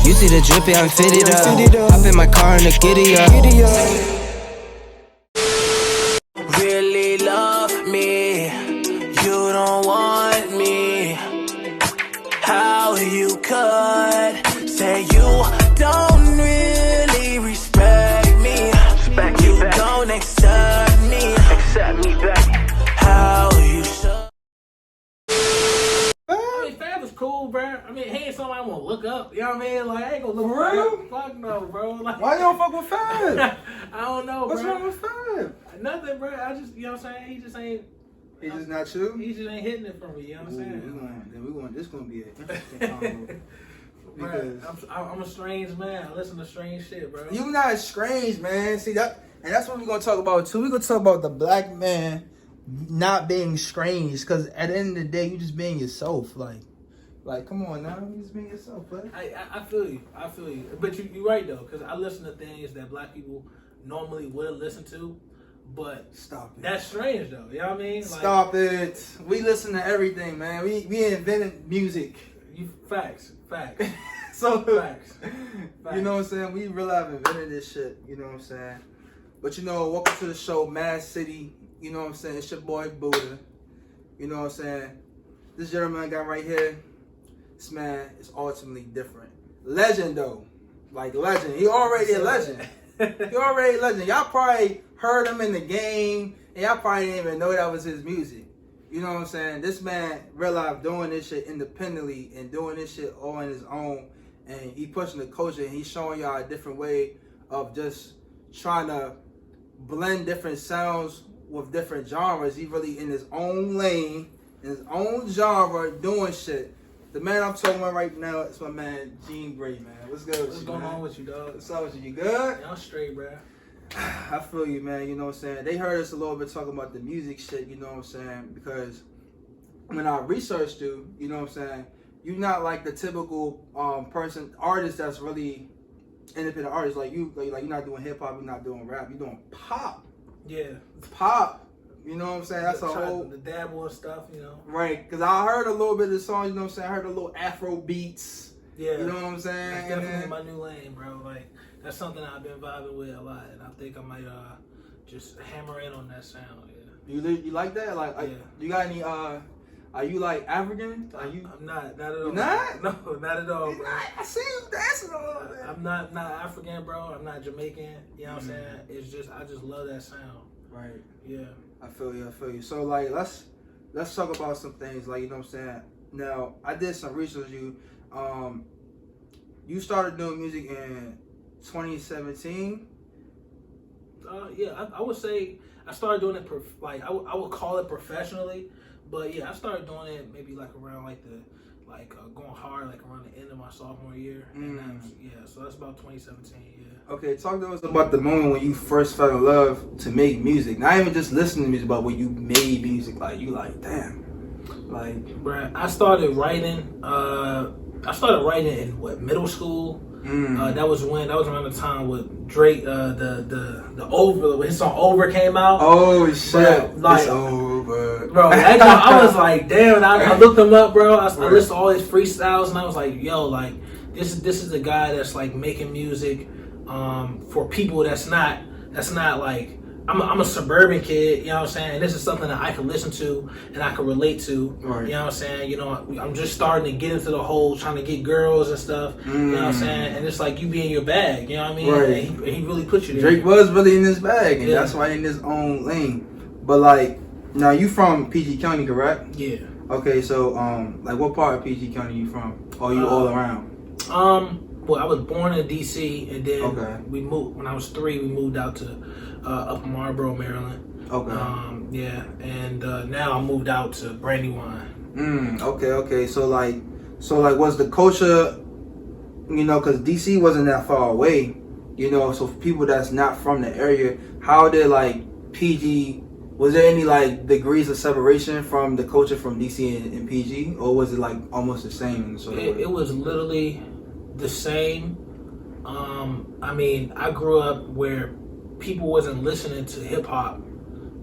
You see the drippy, I'm fitted up. Hop in my car and the giddy up. Really love me, you don't want me. How you could say you don't really respect me, you don't accept me back. How you should. I mean, Fab was cool, bro. I mean, he ain't somebody I want to look up. You know what I mean? Like, I ain't gonna look For real? up. Fuck no, bro. Like, Why you don't fuck with Fab? I don't know, What's bro. wrong with Fab? Nothing, bro. I just, you know what I'm saying? He just ain't. He just not you? He just ain't hitting it for me. You know what I'm saying? This gonna be an interesting convo. Bro, I'm a strange man. I listen to strange shit, bro. You not strange, man. See that, and that's what we're gonna talk about too. We're gonna talk about the black man not being strange, because at the end of the day, you just being yourself. Like, come on now, you just being yourself, bud. I feel you. I feel you. But you're right though, because I listen to things that black people normally wouldn't listen to. But Stop it. that's strange though. You know what I mean? Like, Stop it. We listen to everything, man. We invented music. Facts. So Facts. You know what I'm saying? We really have invented this shit. You know what I'm saying? But you know, welcome to the show, Mad City. You know what I'm saying? It's your boy Buddha. You know what I'm saying? This gentleman I got right here, this man is ultimately different. Legend though. Like legend. He already a legend. He already a legend. Y'all probably heard him in the game, and y'all probably didn't even know that was his music. You know what I'm saying? This man realized doing this shit independently and doing this shit all on his own, and he pushing the culture, and he's showing y'all a different way of just trying to blend different sounds with different genres. He really in his own lane, in his own genre, doing shit. The man I'm talking about right now is my man Gene Gray, man. What's good with What's you, going man? on with you, dog? What's up with you? You good? Yeah, I'm straight, bro. I feel you, man. You know what I'm saying? They heard us a little bit talking about the music shit, you know what I'm saying? Because when I researched you, you know what I'm saying? You're not like the typical artist that's really independent artist. Like you're not doing hip hop, you're not doing rap, you're doing pop. Yeah. Pop. You know what I'm saying? That's a whole the dabble and stuff, you know. Right, because I heard a little bit of the songs, you know what I'm saying? I heard a little Afro beats. Yeah. You know what I'm saying? That's definitely my new lane, bro. Like, that's something I've been vibing with a lot, and I think I might just hammer in on that sound. Yeah. You like that? Like, yeah. You got any? Are you like African? Are you? I'm not at all. You're not? No, not at all, bro. I see you dancing all over there. I'm not African, bro. I'm not Jamaican. You know what I'm saying? It's just I just love that sound. Right. Yeah. I feel you. So like, let's talk about some things. Like, you know what I'm saying? Now, I did some research. You started doing music in 2017. Yeah, I would say I started doing it I would call it professionally, but yeah, I started doing it maybe like around going hard like around the end of my sophomore year. And so that's about 2017. Yeah. Okay, talk to us about the moment when you first fell in love to make music. Not even just listening to music, but when you made music. Like you like, damn. Like, bruh, I started writing. I started writing in middle school. That was around the time with Drake. When his song "Over" came out. Oh shit! Like, it's over, bro. I was like, damn. I looked him up, bro. I listened to all his freestyles, and I was like, yo, like this is a guy that's like making music for people that's not like. I'm a suburban kid, you know what I'm saying? And this is something that I can listen to and I can relate to. Right. You know what I'm saying? You know, I'm just starting to get into the whole trying to get girls and stuff. You know what I'm saying? And it's like you be in your bag, you know what I mean? Right. And he really put you there. Drake was really in his bag, and that's why he in his own lane. But like, now you from PG County, correct? Yeah. Okay, so like what part of PG County you from? Or you all around? Well, I was born in DC, and then we moved when I was 3. We moved out to up in Marlboro, Maryland. Okay. Yeah, and now I moved out to Brandywine. Okay. So like, was the culture, you know, because DC wasn't that far away, you know. So for people that's not from the area, how did like PG? Was there any like degrees of separation from the culture from DC and PG, or was it like almost the same? It was literally the same. I mean, I grew up where people wasn't listening to hip hop.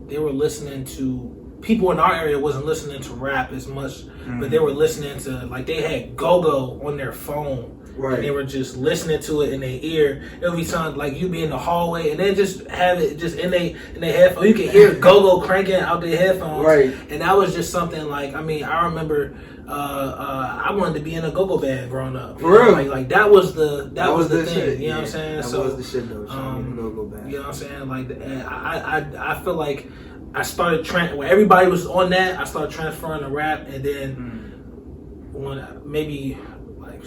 They were listening to people in our area wasn't listening to rap as much, but they were listening to like they had go-go on their phone. Right. and they were just listening to it in their ear. It would be something like you be in the hallway and they just have it just in their headphones. You can hear go-go cranking out their headphones. Right. And that was just something like, I mean, I remember I wanted to be in a go-go band growing up. For real? Like that was the thing. Shit. You know what I'm saying? That was the shit though. Go-go band. You know what I'm saying? Like I feel like I started when everybody was on that, I started transferring to rap, and then when maybe like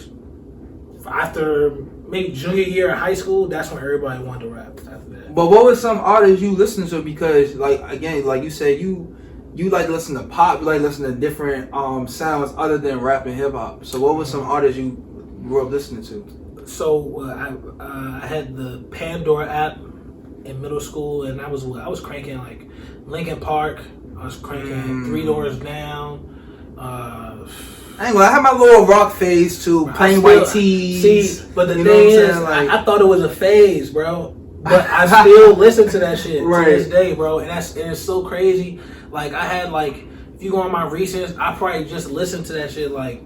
after maybe junior year of high school, that's when everybody wanted to rap. After that. But what were some artists you listened to? Because like again, like you said, you like to listen to pop, you like to listen to different sounds other than rap and hip hop. So what were some artists you grew up listening to? So I had the Pandora app in middle school, and I was cranking like Linkin Park. I was cranking 3 Doors Down. I ain't gonna. I had my little rock phase too, plain white tees. See, but the thing is, like, I thought it was a phase, bro. But I still listen to that shit to this day, bro. And it's so crazy. Like I had like, if you go on my recents, I probably just listened to that shit like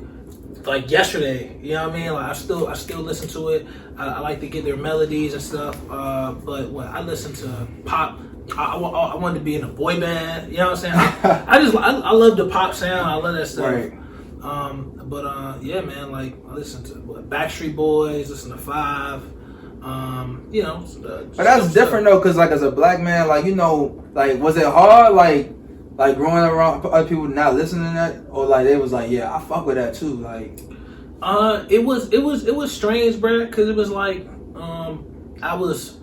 yesterday. You know what I mean? Like I still listen to it. I like to get their melodies and stuff. But when I listen to pop, I wanted to be in a boy band. You know what I'm saying? I love the pop sound. I love that stuff. Right. Yeah, man. Like I listen to Backstreet Boys. Listen to Five. You know. But that's different though, cause like as a black man, like you know, like was it hard, like growing around other people not listening to that, or like they was like, yeah, I fuck with that too, like. It was strange, bro, cause it was like, I was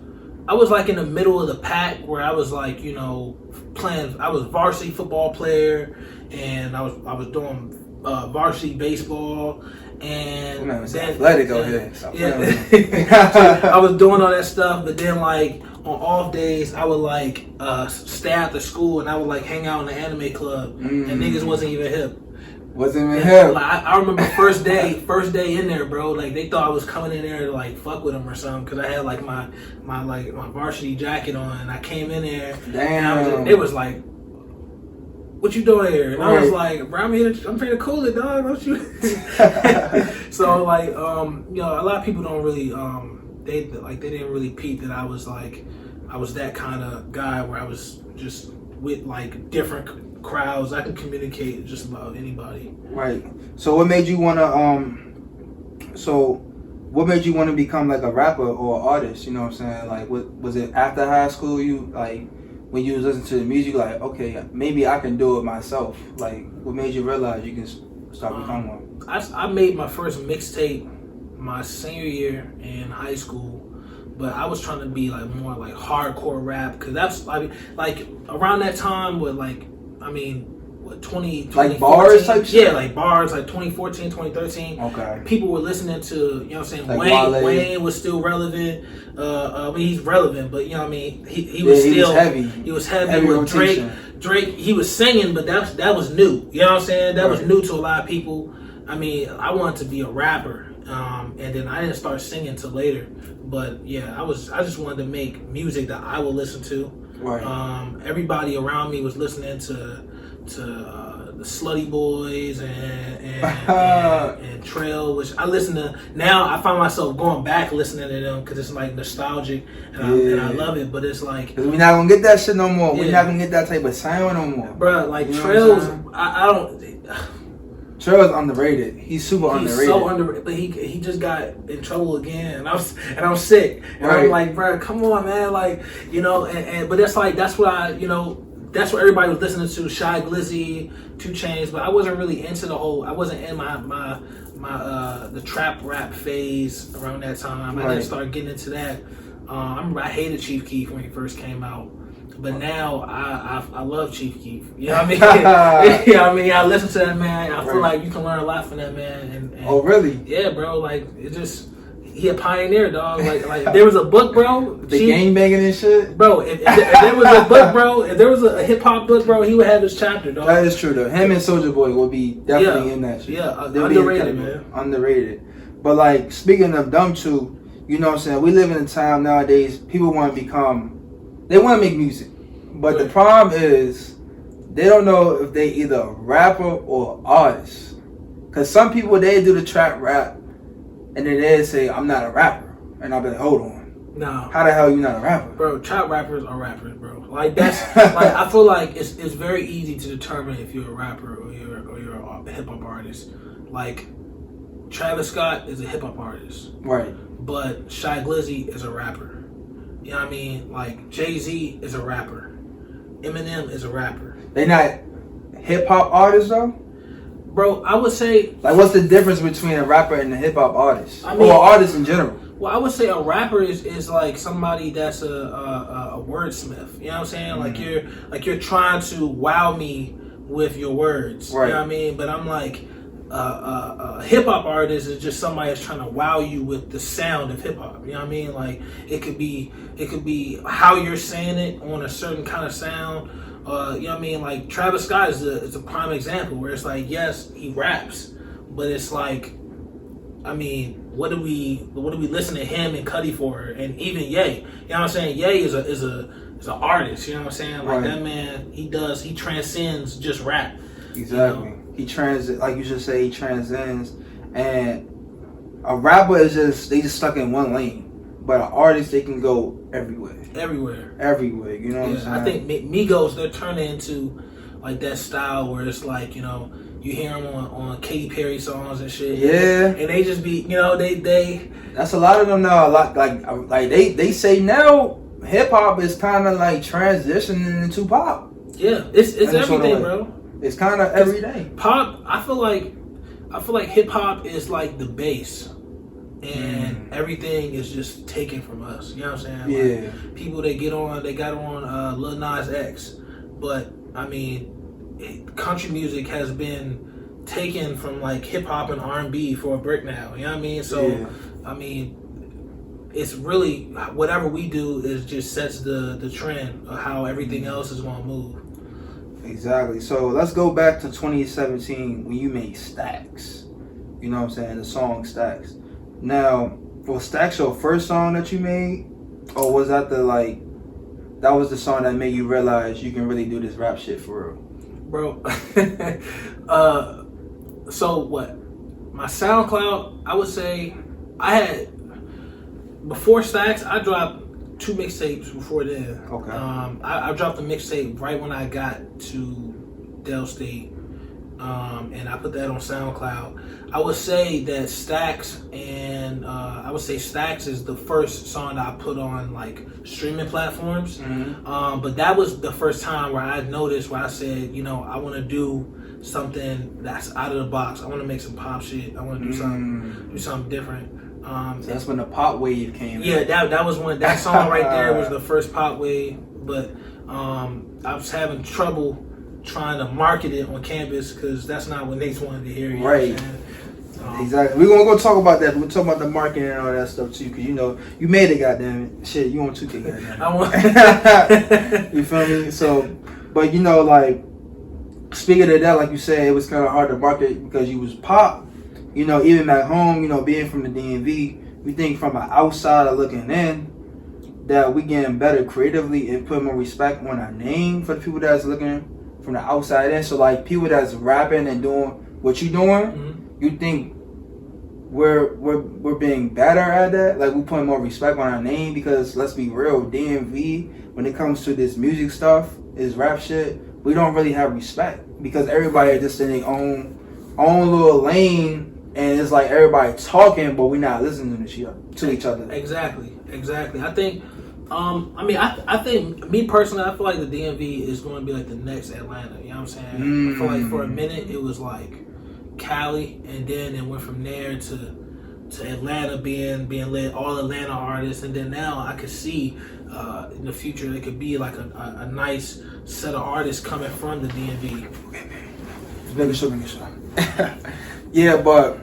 like in the middle of the pack where I was like, you know, playing. I was varsity football player, and I was doing varsity baseball, and then athletic over here. Yeah, I was doing all that stuff, but then like on off days, I would like stay after school and I would like hang out in the anime club, and niggas wasn't even hip. Wasn't even hip. Like, I remember first day in there, bro. Like they thought I was coming in there to like fuck with them or something, because I had like my varsity jacket on, and I came in there. Damn. It was like, what you doing here? And I was like, bro, I'm trying to cool it, dog. Don't you? So like, you know, a lot of people don't really, they didn't really peep that I was that kind of guy where I was just with like different crowds. I could communicate just about anybody. Right. So what made you wanna become like a rapper or an artist? You know what I'm saying? Like, what was it after high school? You like, when you was listening to the music, like, okay, maybe I can do it myself. Like, what made you realize you can start becoming one? I made my first mixtape my senior year in high school, but I was trying to be like more like hardcore rap, because that's like around that time with like, I mean, what, 20 like bars type shit? Yeah, like bars, like 2014, 2013. Okay. People were listening to, you know what I'm saying, like Wayne was still relevant. I mean, he's relevant, but you know what I mean, he was still heavy. He was heavy with Drake, he was singing, but that was new. You know what I'm saying? That was new to a lot of people. I mean, I wanted to be a rapper, and then I didn't start singing till later. But yeah, I just wanted to make music that I would listen to. Right. Everybody around me was listening to the Slutty Boys and Trail, which I listen to now. I find myself going back listening to them because it's like nostalgic, and I love it. But it's like, we're not gonna get that shit no more. Yeah. We're not gonna get that type of sound no more, bro. Like, you know, Trail's, I don't. Trail's underrated. He's super underrated. He's so underrated, but he just got in trouble again, and I'm sick. And right. I'm like, bro, come on, man, like, you know, but that's like, that's what that's what everybody was listening to, Shy Glizzy, 2 Chainz, but I wasn't really into I wasn't in my the trap rap phase around that time. I didn't start getting into that. I remember I hated Chief Keef when he first came out. But now I love Chief Keef. You know what I mean? You know what I mean? I listen to that man. I feel like you can learn a lot from that man. And oh, really? Yeah, bro. Like, it just, he a pioneer, dog. Like there was a book, bro. The gang banging and shit, bro. If there was a book, bro. If there was a hip hop book, bro, he would have his chapter, dog. That is true, though. Him and Soulja Boy will be definitely in that shit. Yeah, underrated, man. Underrated. But like, speaking of them two, you know what I'm saying? We live in a time nowadays. People want to they want to make music, but the problem is they don't know if they either rapper or artist. Cause some people, they do the trap rap, and then they say I'm not a rapper, and I'll be like, hold on. No. How the hell you not a rapper? Bro, trap rappers are rappers, bro. Like that's like I feel like it's very easy to determine if you're a rapper or you're a hip hop artist. Like Travis Scott is a hip hop artist. Right. But Shy Glizzy is a rapper. You know what I mean? Like Jay-Z is a rapper. Eminem is a rapper. They not hip hop artists though? Bro, I would say like what's the difference between a rapper and a hip hop artist? I mean, or artist in general? Well, I would say a rapper is like somebody that's a wordsmith. You know what I'm saying? Mm-hmm. Like you're trying to wow me with your words. Right. You know what I mean? But I'm like a hip hop artist is just somebody that's trying to wow you with the sound of hip hop. You know what I mean? Like it could be how you're saying it on a certain kind of sound. You know what I mean? Like Travis Scott is a prime example where it's like, yes, he raps, but it's like, I mean, what do we listen to him and Cudi for, and even Ye? You know what I'm saying? Ye is an artist. You know what I'm saying? Like that man, he transcends just rap. Exactly. You know? He like you just say, he transcends, and a rapper is they just stuck in one lane. But an artist, they can go everywhere. Everywhere. You know what I'm saying? I think Migos, they're turning into like that style where it's like, you know, you hear them on Katy Perry songs and shit. Yeah. And they just be, you know, they. That's a lot of them now. A lot like they say now hip hop is kind of like transitioning into pop. Yeah, it's everything, bro. It's kind of every day. Pop. I feel like hip hop is like the base. And everything is just taken from us. You know what I'm saying? Yeah. Like, people they got on Lil Nas X, but I mean, country music has been taken from like hip hop and R&B for a brick now. You know what I mean? So, I mean, it's really whatever we do is just sets the trend of how everything else is going to move. Exactly. So let's go back to 2017 when you made Stacks. You know what I'm saying? The song Stacks. Now, was Stacks your first song that you made? Or was that that was the song that made you realize you can really do this rap shit for real? Bro, so what? My SoundCloud, I would say before Stacks, I dropped 2 mixtapes before then. Okay. I dropped a mixtape right when I got to Del State. And I put that on SoundCloud. I would say that Stacks is the first song that I put on like streaming platforms. Mm-hmm. But that was the first time where I noticed where I said, you know, I want to do something that's out of the box. I want to make some pop shit. I want to do something different. So that's when the pop wave came. Yeah, that was when that song right there was the first pop wave. But I was having trouble trying to market it on campus because that's not what Nate wanted to hear. You right. Exactly. We're gonna go talk about that. We'll talk about the marketing and all that stuff too, because you know you made it. Goddamn it, shit, you want 2K? Goddamn. I want. You feel me? So, but you know, like speaking of that, like you said, it was kind of hard to market because you was pop. You know, even back home, you know, being from the DMV, we think from an outsider looking in that we getting better creatively and put more respect on our name for the people that's looking from the outside in. So like people that's rapping and doing what you doing, you think we're being better at that? Like we putting more respect on our name? Because let's be real, DMV when it comes to this music stuff, is rap shit, we don't really have respect because everybody is just in their own little lane. And it's like everybody talking, but we're not listening to each other. Exactly. I think, I think, me personally, I feel like the DMV is going to be like the next Atlanta. You know what I'm saying? I feel like for a minute it was like Cali, and then it went from there to Atlanta being led, all Atlanta artists, and then now I could see in the future it could be like a nice set of artists coming from the DMV. Make sure. Yeah, but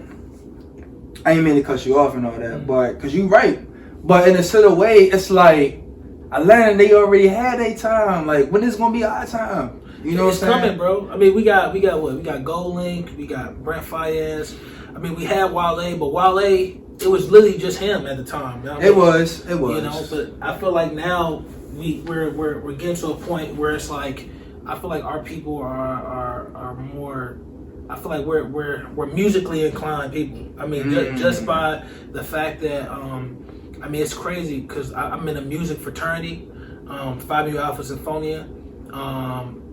I ain't mean to cut you off and all that, but because you right. But in a certain way, it's like Atlanta, they already had their time. Like, when is gonna be our time? You know it's what I'm saying? Coming, bro. I mean, we got what? We got Gold Link, we got Brent Fayez. I mean, we had Wale, but Wale, it was literally just him at the time. You know it was. You know, but I feel like now we're getting to a point where it's like I feel like our people are more I feel like we're musically inclined people. I mean, just by the fact that I mean, it's crazy because I'm in a music fraternity, Phi Mu Alpha Symphonia,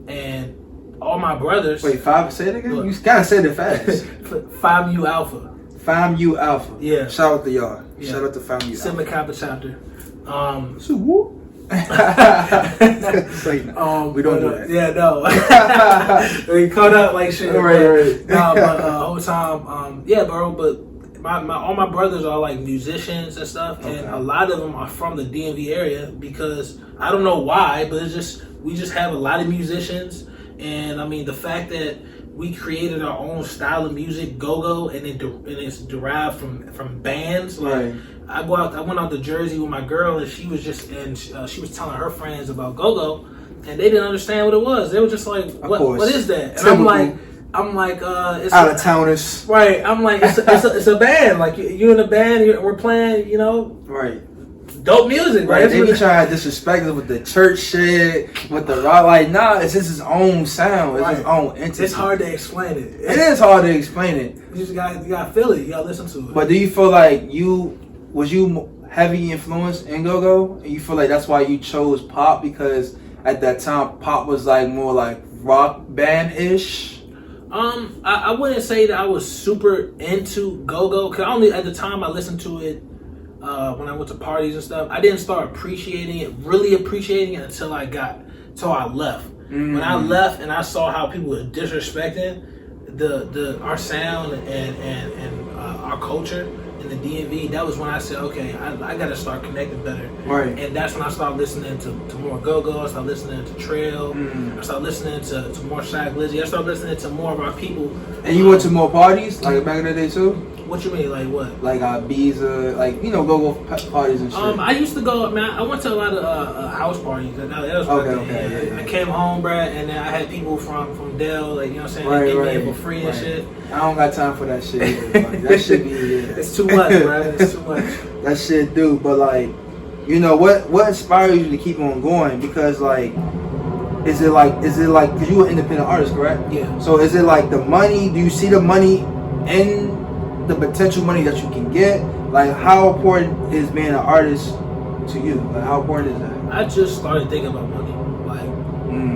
and all my brothers. Wait, say it again. You gotta say it fast. Phi Mu Alpha. Phi Mu Alpha. Yeah. Shout out to y'all. Yeah. Shout out to Phi Mu Alpha. Sigma Kappa chapter. So whoop. We don't do that. Yeah, no. We caught up like shit. Right. No, but whole time, yeah, bro. But all my brothers are like musicians and stuff, and a lot of them are from the DMV area because I don't know why, but we just have a lot of musicians, and I mean the fact that we created our own style of music, go-go, and it's derived from bands. Like, right. I went out to Jersey with my girl, and she was telling her friends about go-go, and they didn't understand what it was. They were just like, "What is that?" And Typical. I'm like, it's out of towners. Right. I'm like, it's a band. Like you in a band, we're playing, you know, right. Dope music, right? They be trying to disrespect us with the church shit, with the rock. Like, nah, it's just his own sound. It's his own entity. It's hard to explain it. It is hard to explain it. You just gotta feel it. You gotta listen to it. But do you feel like was you heavy influenced in go-go? And you feel like that's why you chose pop because at that time pop was like more like rock band-ish? I wouldn't say that I was super into go-go because at the time I listened to it when I went to parties and stuff. I didn't start really appreciating it until I left. Mm-hmm. When I left and I saw how people were disrespecting our sound and our culture in the DMV, that was when I said, okay, I got to start connecting better. Right. And that's when I started listening to more go-go. I started listening to Trail. Mm. I started listening to more Shaq Lizzy. I started listening to more of our people. And you went to more parties, like back in the day too? What you mean, like what? Like Ibiza, like, you know, go-go parties and shit. I used to go, man, I went to a lot of house parties. That was okay. Yeah. I came home, bruh, and then I had people from Dell, like, you know what I'm saying? Right, they gave me for free and shit. I don't got time for that shit either, like, that shit be, It's too much, bruh. It's too much. That shit do, but like, you know, what inspires you to keep on going? Because like, is it like, because you an independent artist, correct? Yeah. So is it like the money, do you see the money in the potential money that you can get? Like, how important is being an artist to you? Like, how important is that? I just started thinking about money. Like,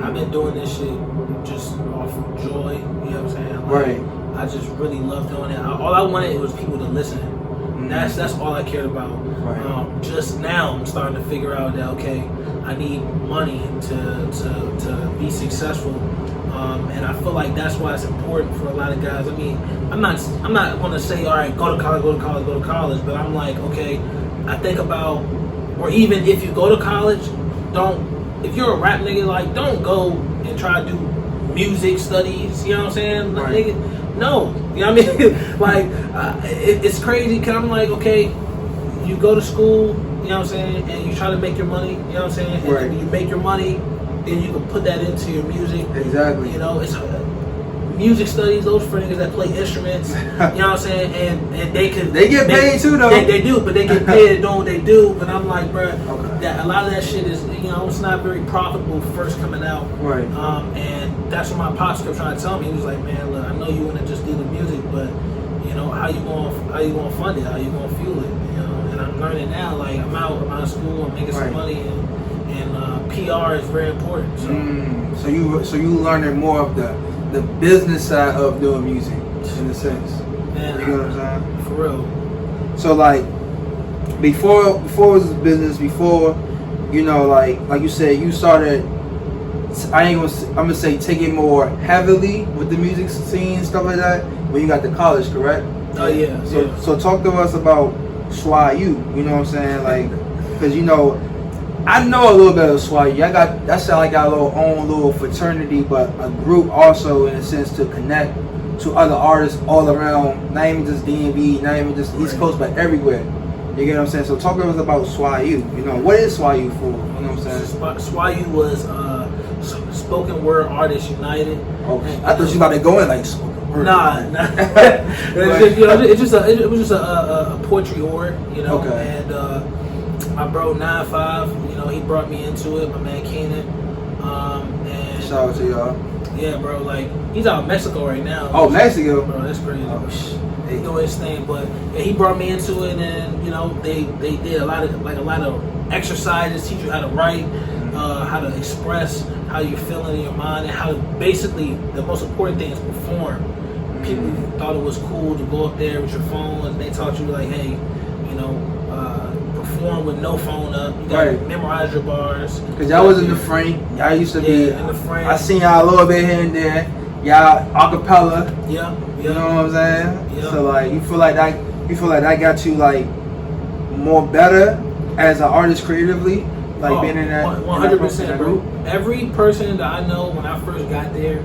I've been doing this shit just off of joy, you know what I'm saying? Like, right. I just really love doing it. All I wanted was people to listen. That's all I cared about. Right. Just now, I'm starting to figure out that okay, I need money to be successful, and I feel like that's why it's important for a lot of guys. I mean, I'm not going to say all right, go to college, but I'm like, okay, I think about, or even if you go to college, if you're a rap nigga, like, don't go and try to do music studies. You know what I'm saying? Like, right. nigga, no, you know what I mean? Like, it's crazy because I'm like, okay, you go to school, you know what I'm saying, and you try to make your money, you know what I'm saying, and right. when you make your money, then you can put that into your music. Exactly. You know, it's music studies, those for niggas that play instruments, you know what I'm saying, and they get paid too though. They do, but they get paid doing what they do. But I'm like, bro, okay. that a lot of that shit is, you know, it's not very profitable first coming out. Right. And that's what my pops kept trying to tell me. He was like, man, look, I know you want to just do the music, but you know, how you gonna fund it? How you gonna fuel it? You know, and I'm learning now. Like, I'm out of school, I'm making some money, and PR is very important. So you learning more of the business side of doing music, in a sense. Man, you know what I'm saying? For real. So like, before it was a business, before, you know, like you said, you started, I'm gonna say take it more heavily with the music scene, stuff like that, when you got to college, correct? Oh yeah. So talk to us about SWAU, you know what I'm saying? Like, because you know, I know a little bit of SWAU. That's how I got a own little fraternity, but a group also in a sense to connect to other artists all around, not even just DMV, not even just East Coast, but everywhere. You get what I'm saying? So talk to us about SWAU. You know, what is SWAU for? You know what I'm saying? SWAU was Spoken Word Artists United. Okay. I thought you about to go in like spoken word. Nah. It was just a poetry org, you know. Okay. And my bro 9-5, you know, he brought me into it. My man Keenan. And shout out to y'all. Yeah, bro. Like he's out in Mexico right now. Oh, Mexico. Bro, that's crazy. Oh, He doing his thing, but yeah, he brought me into it, and you know they did a lot of exercises, teach you how to write, how to express how you're feeling in your mind, and how to basically the most important thing is perform. People thought it was cool to go up there with your phone, and they taught you like, hey, you know, perform with no phone up. You gotta memorize your bars. Cause y'all was in the frame. Y'all used to be in the frame. I seen y'all a little bit here and there. Y'all acapella. Yeah. You know what I'm saying? Yeah. So like you feel like that got you like more better as an artist creatively, like being in that 100%, bro. Every person that I know when I first got there,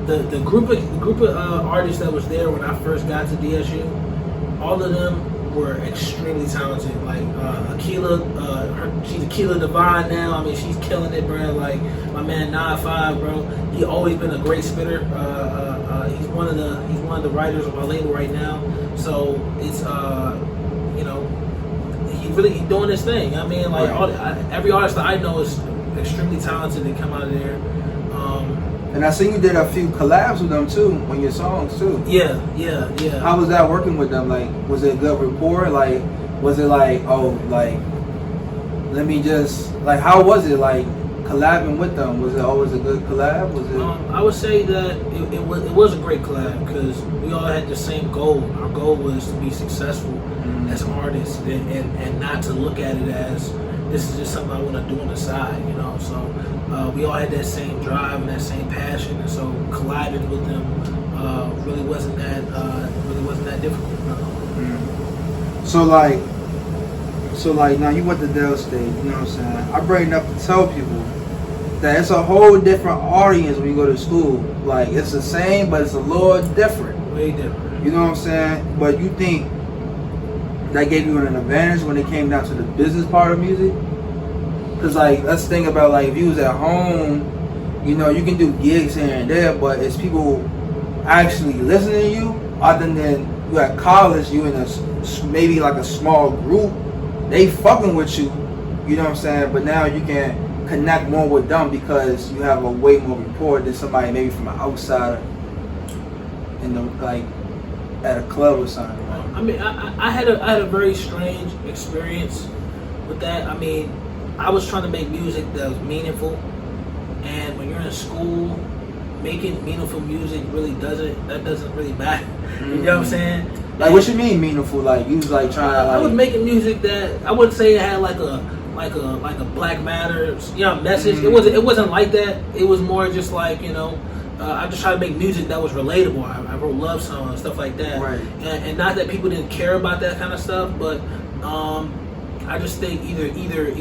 the group of artists that was there when I first got to DSU, all of them were extremely talented. Like Akila, she's Akila Divine now. I mean, she's killing it, bro. Like my man 9-5, bro. He always been a great spitter. He's one of the writers of my label right now. So it's you know, he's doing his thing. I mean, like every artist that I know is extremely talented and come out of there. And I seen you did a few collabs with them too on your songs too. Yeah. How was that working with them? Like, was it a good rapport? Like, was it like, oh, like, let me just like, how was it like collabing with them? Was it always a good collab? Was it? I would say that it was a great collab because we all had the same goal. Our goal was to be successful as artists and not to look at it as this is just something I want to do on the side, you know. So we all had that same drive and that same passion, and so colliding with them really wasn't that difficult. So like now you went to Dell State, you know what I'm saying? I bring it up to tell people that it's a whole different audience when you go to school. Like it's the same, but it's a little different. Way different. You know what I'm saying? But you think that gave you an advantage when it came down to the business part of music? Cause like let's think about like if you was at home, you know, you can do gigs here and there, but it's people actually listening to you. Other than you at college, you in a maybe like a small group, they fucking with you. You know what I'm saying? But now you can connect more with them because you have a way more rapport than somebody maybe from an outsider in the like at a club or something. I mean, I had a very strange experience with that. I mean, I was trying to make music that was meaningful, and when you're in school, making meaningful music doesn't really matter. You know what I'm saying? Like, what you mean meaningful? Like, you was like trying to like. I was making music that I wouldn't say it had like a Black Matter, you know, message. It wasn't like that. It was more just like, you know, I just tried to make music that was relatable. I wrote love songs and stuff like that. Right. And not that people didn't care about that kind of stuff, but I just think either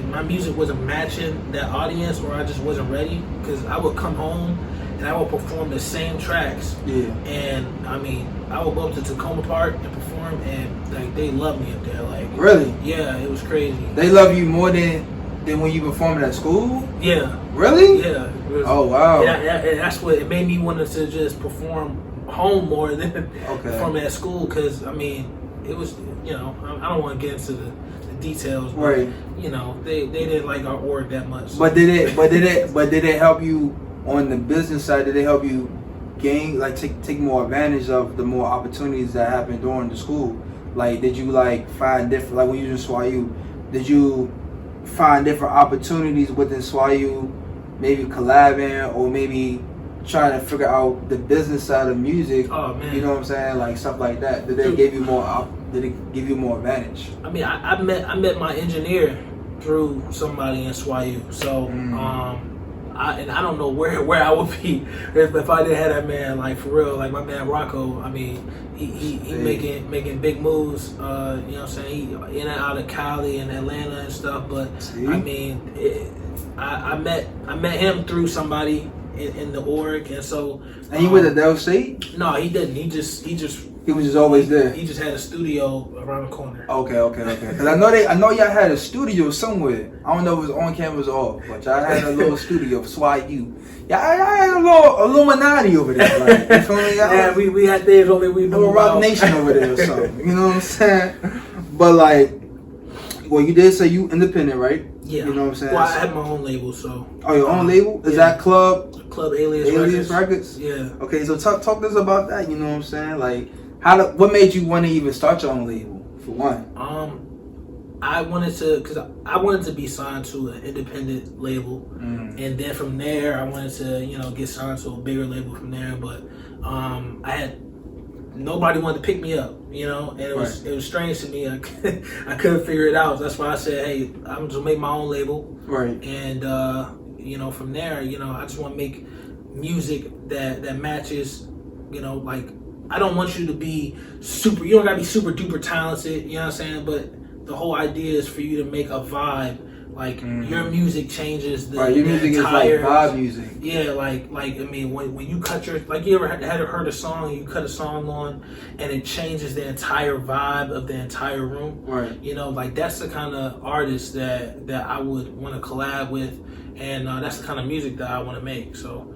my music wasn't matching that audience or I just wasn't ready, because I would come home and I would perform the same tracks. Yeah. And I mean, I would go up to Tacoma Park and perform, and like they loved me up there. Like, really? Yeah, it was crazy. They love you more than when you performed at school? Yeah. Really? Yeah. Oh wow. And that's what it made me want to just perform home more than performing at school, because I mean, it was, you know, I don't want to get into the details, but, right? You know, they didn't like our org that much. But did it help you on the business side? Did it help you gain, like, take more advantage of the more opportunities that happened during the school? Like, did you like find different, like when you was in SWAU, did you find different opportunities within SWAU, maybe collabing or maybe trying to figure out the business side of music? Oh man, you know what I'm saying, like stuff like that. Did they give you more? Did it give you more advantage? I mean, I met my engineer through somebody in SWAU, so I don't know where I would be if I didn't have that man. Like for real, like my man Rocco. I mean, he making big moves. You know what I'm saying? He in and out of Cali and Atlanta and stuff. But I mean, I met him through somebody in the org, and so. And he went to Dell State? No, he didn't. He was just always there. He just had a studio around the corner. Okay. Because I know y'all had a studio somewhere. I don't know if it was on campus or off, but y'all had a little studio for SWAU. Y'all had a little Illuminati over there. Like, you feel me? Yeah, we had things only we knew about. Rock Nation over there or something. You know what I'm saying? But like, Well, you did say you independent, right? Yeah. You know what I'm saying? Well, I have my own label, so. Oh, your own label? Is that Club Alias Records? Yeah. Okay, so talk to us about that. You know what I'm saying? Like, what made you want to even start your own label? For one. I wanted to be signed to an independent label, and then from there I wanted to get signed to a bigger label from there. But I had nobody wanted to pick me up, and it was strange to me. I couldn't figure it out. That's why I said, hey, I'm just make my own label, right? And from there, I just want to make music that matches, like. I don't want you to be you don't gotta be super duper talented, you know what I'm saying? But the whole idea is for you to make a vibe. Like your music changes the your music entire, is like vibe music. Yeah, like I mean when you cut you ever had heard a song, you cut a song on and it changes the entire vibe of the entire room. Right. Like that's the kind of artist that I would want to collab with, and that's the kind of music that I want to make. So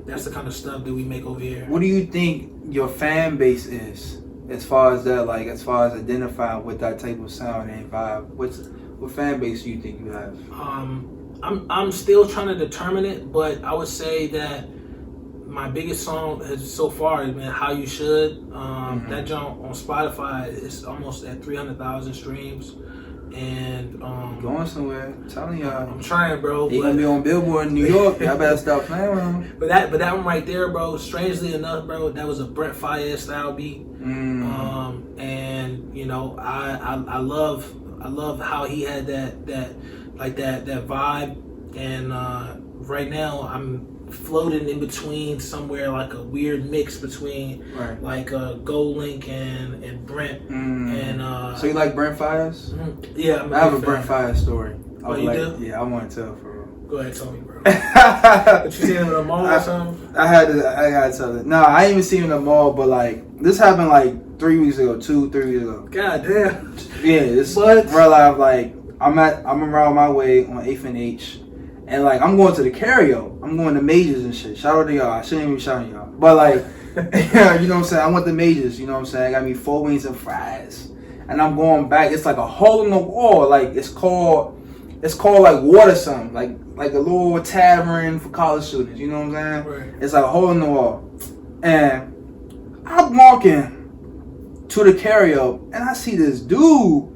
that's the kind of stuff that we make over here. What do you think your fan base is, as far as that, like as far as identifying with that type of sound and vibe? What fan base do you think you have? I'm still trying to determine it, but I would say that my biggest song so far has been "How You Should." That jump on Spotify is almost at 300,000 streams. And going somewhere, I'm telling y'all. I'm trying, bro. They gonna be on Billboard in New York. Y'all better stop playing with them. But that one right there, bro. Strangely enough, bro, that was a Brent Faiyaz style beat. And I love how he had that vibe. And right now I'm floating in between somewhere like a weird mix between like Gold Link and Brent. And so you like Brent Faiyaz? Yeah, I have a Brent Faiyaz story. You do? Yeah, I want to tell for real. Go ahead, tell me, bro. But you seen him in the mall or something? I gotta tell it. No, I ain't even seen him in the mall, but like this happened like 3 weeks ago, 2-3 weeks ago. God damn. Yeah, this real life. Like I'm around my way on 8th and H. And like I'm going to the karaoke, I'm going to majors and shit. Shout out to y'all. I shouldn't even be shouting y'all, but like, you know what I'm saying. I went to majors. You know what I'm saying. I got me 4 wings and fries, and I'm going back. It's like a hole in the wall. Like it's called like water something. Like a little tavern for college students. You know what I'm saying. Right. It's like a hole in the wall, and I'm walking to the karaoke, and I see this dude.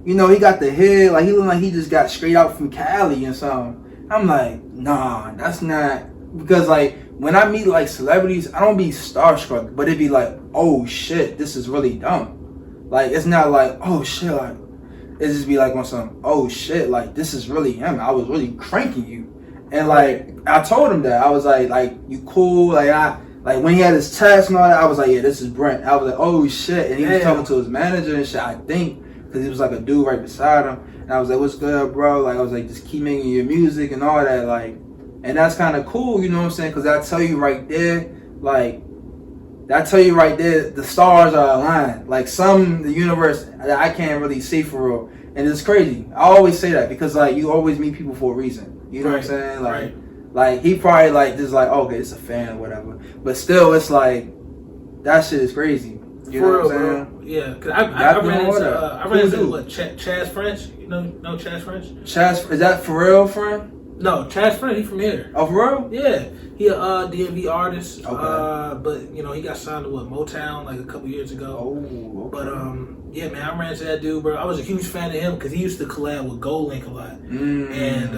He got the head like he look like he just got straight out from Cali and something. I'm like, nah, that's not, because like when I meet like celebrities, I don't be starstruck, but it'd be like, oh shit, this is really dumb. Like it's not like, oh shit, like it just be like on some, oh shit, like this is really him. I was really cranking you, and like I told him that I was like you cool, like when he had his test and all that, I was like, yeah, this is Brent. I was like, oh shit, and he was talking to his manager and shit. I think because he was like a dude right beside him. And I was like, what's good, bro? Like, I was like, just keep making your music and all that. Like, and that's kind of cool, you know what I'm saying? Because I tell you right there, the stars are aligned. Like, the universe that I can't really see for real. And it's crazy. I always say that because, like, you always meet people for a reason. You know what I'm saying? Like, he probably, like, just like, okay, it's a fan or whatever. But still, it's like, that shit is crazy. You know what I'm saying? Bro. Yeah, because I ran into what, Chaz French? You know Chaz French? Chaz, is that for real, friend? No, Chaz French, he from here. Oh, for real? Yeah. He a DMV artist. Okay. But, he got signed to Motown like a couple years ago. Oh, okay. But, yeah, man, I ran into that dude, bro. I was a huge fan of him because he used to collab with Gold Link a lot. And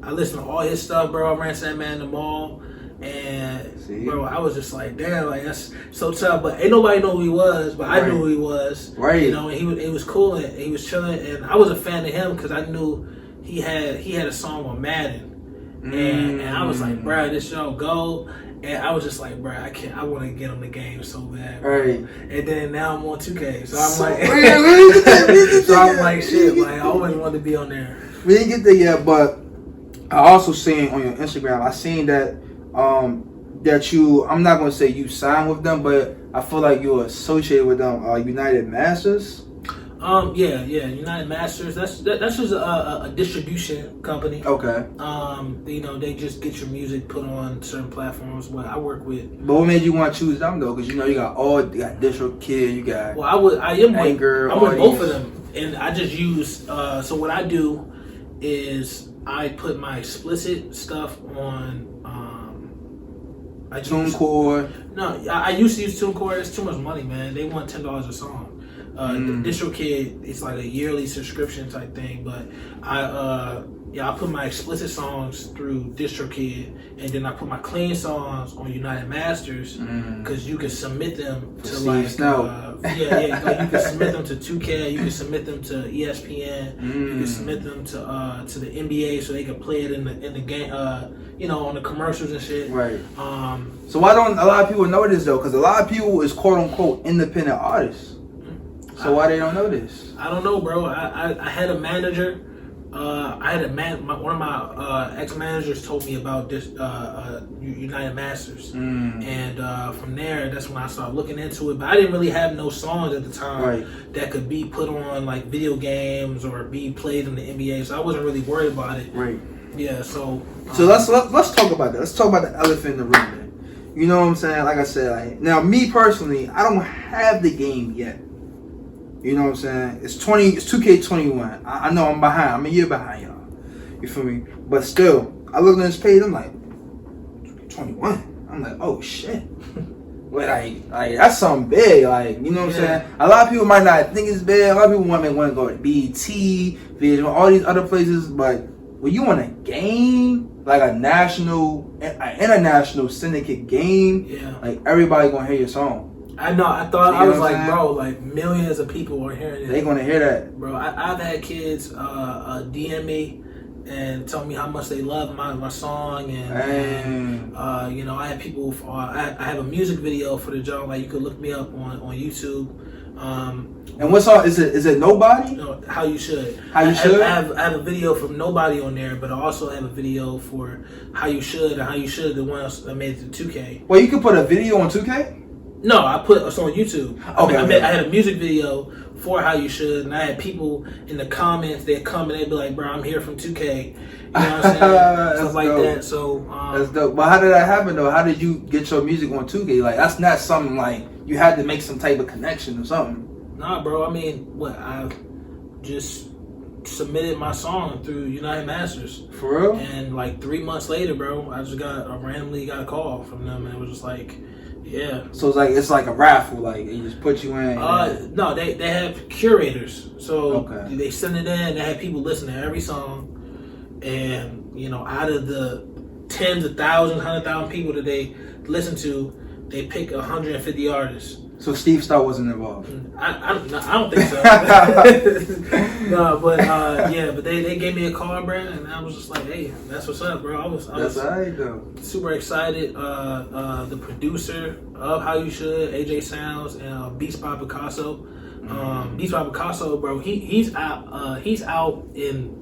I listened to all his stuff, bro. I ran into that man in the mall. And bro, I was just like, damn, like that's so tough. But ain't nobody know who he was, but I knew who he was. Right. And it was cool, and he was chilling, and I was a fan of him because I knew he had a song on MADD, and I was like, bro, this show go. And I was just like, bro, I want to get on the game so bad. Bro. Right. And then now I'm on 2K, so I'm like, shit, like I always wanted to be on there. We didn't get there yet, but I also seen on your Instagram, I seen that. That I'm not gonna say you signed with them, but I feel like you're associated with them. United Masters. Yeah, United Masters. That's just a distribution company. Okay. They just get your music put on certain platforms. What I work with. But what made you want to choose them though? Because you got DistroKid, you got. Well, I am Anchor. I'm with both of them. and I just use. So what I do is I put my explicit stuff on. TuneCore. No, I used to use TuneCore. It's too much money, man. They want $10 a song. DistroKid, it's like a yearly subscription type thing, but I put my explicit songs through DistroKid, and then I put my clean songs on United Masters, because you can submit them to like like you can submit them to 2K, you can submit them to ESPN, you can submit them to the NBA, so they can play it in the game, on the commercials and shit. Right. So why don't a lot of people know this though? Because a lot of people is quote unquote independent artists. So why they don't know this? I don't know, bro. I had a manager. One of my ex-managers told me about this United Masters, and from there, that's when I started looking into it. But I didn't really have no songs at the time that could be put on like video games or be played in the NBA, so I wasn't really worried about it. Right. Yeah. So let's talk about that. Let's talk about the elephant in the room. Then. You know what I'm saying? Like I said, now me personally, I don't have the game yet. You know what I'm saying? It's 2K21. I know I'm behind. I'm a year behind y'all. You feel me? But still, I look at this page. I'm like, 21. I'm like, oh shit. Like that's something big. Like, you know what I'm saying? A lot of people might not think it's big. A lot of people want to go to BT, Vision, all these other places. But when you want a game, like an international syndicate game, like everybody gonna hear your song. I know. I thought I was like, bro, like millions of people are hearing it. They gonna hear that, bro. I've had kids DM me and tell me how much they love my song, and I had people. I have a music video for the job. Like you could look me up on YouTube. And what song is it? Is it Nobody? No, How You Should. How You Should. I have a video from Nobody on there, but I also have a video for How You Should, and How You Should, the one that made it to 2K. Well, you could put a video on 2K. No, I put it's on YouTube. Okay. I had a music video for How You Should, and I had people in the comments. They'd come and they'd be like, "Bro, I'm here from 2K." You know what I'm saying? Stuff like dope. that. So that's dope. But how did that happen though? How did you get your music on 2K? Like that's not something like you had to make some type of connection or something. Nah, bro. I mean, I just submitted my song through United Masters. For real? And like 3 months later, bro, I just randomly got a call from them, and it was just like. Yeah. So it's like a raffle, like they just put you in. No, they have curators. So they send it in. They have people listen to every song, and out of the tens of thousands, 100,000 people that they listen to, they pick 150 artists. So Steve Star wasn't involved. I don't think so. No, but but they gave me a call, bro, and I was just like, hey, that's what's up, bro. I was alright though. Super excited. The producer of How You Should, AJ Sounds, and Beats by Picasso. Beats by Picasso, bro. He's out. He's out in.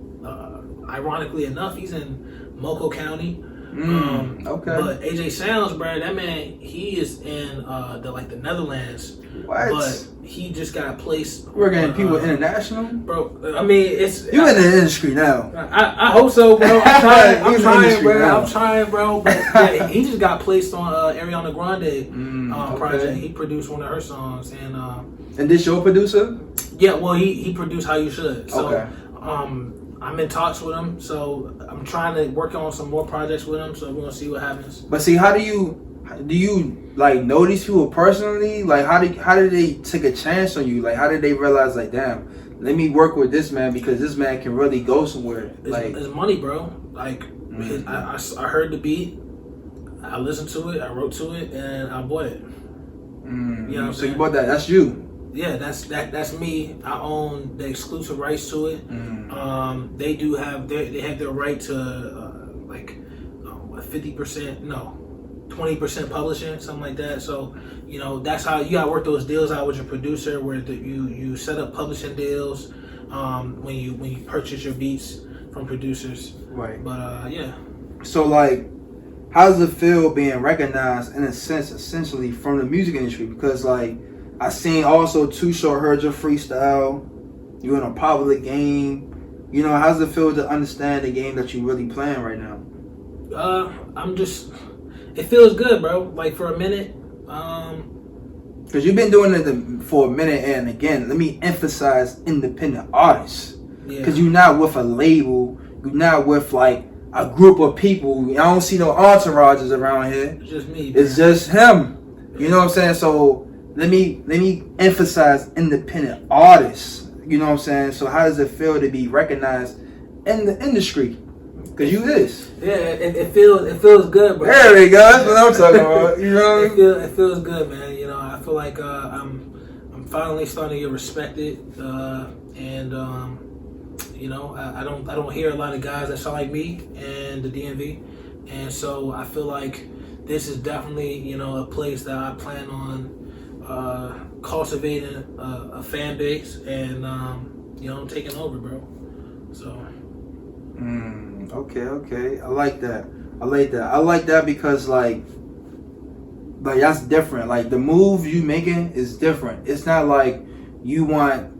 Ironically enough, he's in Moco County. But AJ Sounds, bro, that man, he is in the Netherlands. What? But he just got placed. We're getting people international, bro. I mean, it's you in the industry now. I hope so, bro. I'm trying, bro. But yeah, he just got placed on Ariana Grande project. He produced one of her songs, and this your producer? Yeah, well, he produced How You Should. So, I'm in talks with him, so I'm trying to work on some more projects with him. So we're gonna see what happens. But see, how do you like know these people personally? Like, how did they take a chance on you? Like, how did they realize, like, damn, let me work with this man because this man can really go somewhere? It's money, bro. Like, I heard the beat, I listened to it, I wrote to it, and I bought it. You know what I'm saying? You bought that? That's you. Yeah, that's me. I own the exclusive rights to it. They do have their right to 50%, no, 20% publishing, something like that. So that's how you gotta work those deals out with your producer, where you set up publishing deals when you purchase your beats from producers. Right. But yeah. So like, how does it feel being recognized in a sense, essentially from the music industry? Because like, I seen also Too Short heard your freestyle. You in a popular game. How does it feel to understand the game that you really playing right now? It feels good, bro. Like for a minute, Because you've been doing it for a minute, and again, let me emphasize independent artists. Because you're not with a label, you're not with like a group of people. I don't see no entourages around here. It's just me. It's just him. You know what I'm saying? So let me emphasize independent artists. You know what I'm saying? So how does it feel to be recognized in the industry? Because you is. Yeah, it feels good, bro. There we go. That's what I'm talking about. You know, it feels good, man. You know, I feel like I'm finally starting to get respected, and you know, I don't hear a lot of guys that sound like me and the DMV, and so I feel like this is definitely, you know, a place that I plan on cultivating a fan base and you know, taking over, bro. So. Okay. I like that because like that's different. Like the move you making is different. It's not like you don't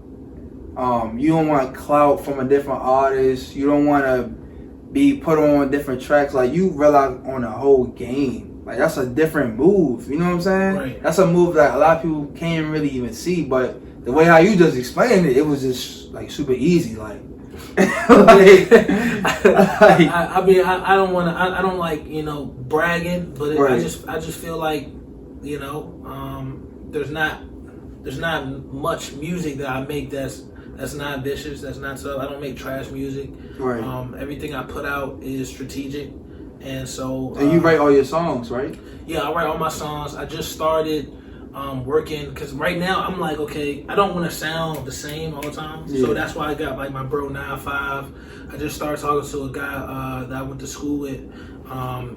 want clout from a different artist. You don't want to be put on different tracks. Like you rely on a whole game. Like that's a different move. You know what I'm saying? Right. That's a move that a lot of people can't really even see. But the way how you just explained it, it was just like super easy. Like. I mean, I don't want to. I don't like, you know, bragging, but right. I just feel like, you know, there's not much music that I make that's not vicious. That's not so. I don't make trash music. Right. Everything I put out is strategic, and so. And you write all your songs, right? Yeah, I write all my songs. I just started. Working, because right now I'm like, okay, I don't want to sound the same all the time, so that's why I got like my bro 9-5. I just started talking to a guy that I went to school with. I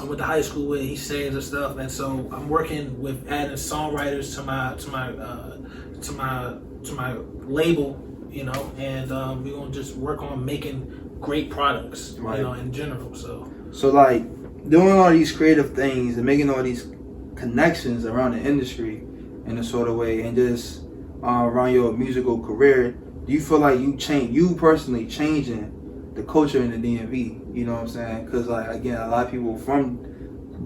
went to high school with. He sings and stuff, and so I'm working with adding songwriters to my label, you know, and we're gonna just work on making great products, right. You know, in general. So like doing all these creative things and making all these connections around the industry in a sort of way, and just around your musical career, do you feel like you personally changing the culture in the DMV? You know what I'm saying? Because like again, a lot of people from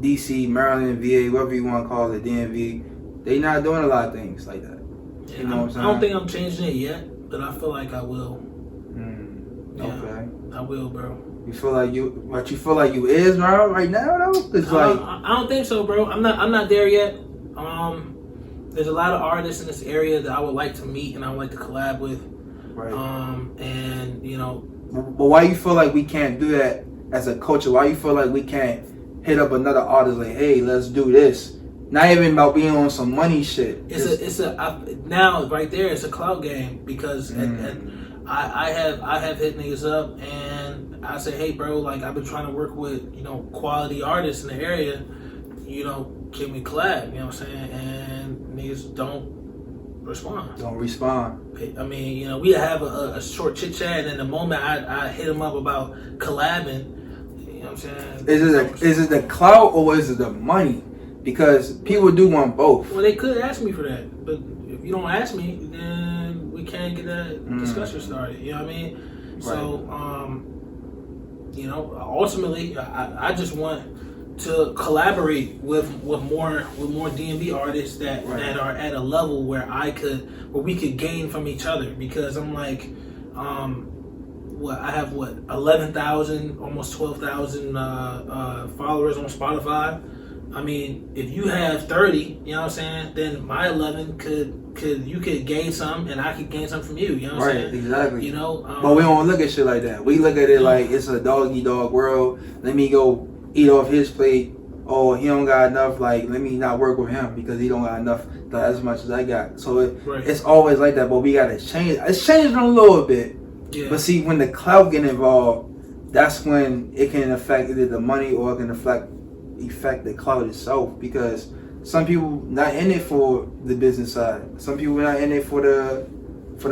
DC, Maryland, VA, whatever you want to call it, DMV, they not doing a lot of things like that. Yeah, you know what I'm saying? I don't think I'm changing it yet, but I feel like I will. Okay. I will, bro. You feel like you is right now though? It's like I don't think so, bro. I'm not there yet. There's a lot of artists in this area that I would like to meet and I would like to collab with. Right. And you know. But why you feel like we can't do that as a culture? Why you feel like we can't hit up another artist like, hey, let's do this? Not even about being on some money shit. Now right there, it's a clout game because and I have hit niggas up and I say, hey bro, like I've been trying to work with, you know, quality artists in the area, you know, can we collab? You know what I'm saying? And niggas don't respond. I mean, you know, we have a short chit chat, and the moment I hit them up about collabing, you know what I'm saying? Is it the clout or is it the money? Because people do want both. Well, they could ask me for that, but if you don't ask me, then we can't get that discussion started. You know what I mean? Right. So, you know, ultimately, I just want to collaborate with more DMV artists that are at a level where we could gain from each other, because I'm like, I have 11,000, almost 12,000 followers on Spotify. I mean, if you have 30, you know what I'm saying, then my 11 you could gain some and I could gain some from you, you know what I'm saying? Right, exactly. You know? But we don't look at shit like that. We look at it like it's a dog-eat-dog world. Let me go eat off his plate. Oh, he don't got enough, like, let me not work with him because he don't got enough as much as I got. So it's always like that, but we got to change. It's changing a little bit. Yeah. But see, when the clout get involved, that's when it can affect either the money or it can affect the clout itself, because some people not in it for the business side. Some people not in it for the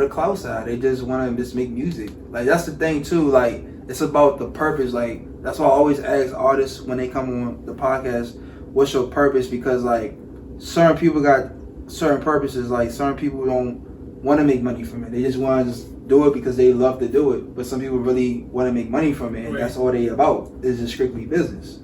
clout side. They just want to just make music. Like, that's the thing too. Like, it's about the purpose. Like, that's why I always ask artists when they come on the podcast, what's your purpose? Because like certain people got certain purposes. Like, certain people don't want to make money from it. They just want to just do it because they love to do it. But some people really want to make money from it, and that's all they about. It's just strictly business.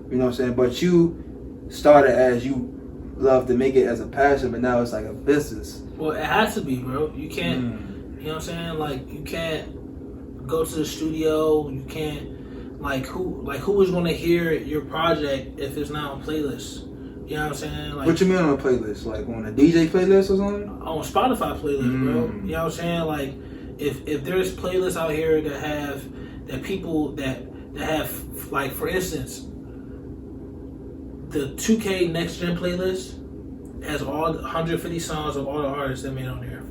You know what I'm saying? But you started as you love to make it as a passion, but now it's like a business. Well, it has to be, bro. You can't, you know what I'm saying? Like, you can't go to the studio. You can't, like, who is going to hear your project if it's not on playlists? You know what I'm saying? Like, What you mean on a playlist? Like on a DJ playlist or something? On Spotify playlist, bro. You know what I'm saying? Like, if there's playlists out here that have people that have, like, for instance, the 2K Next Gen playlist has all 150 songs of all the artists that made on there.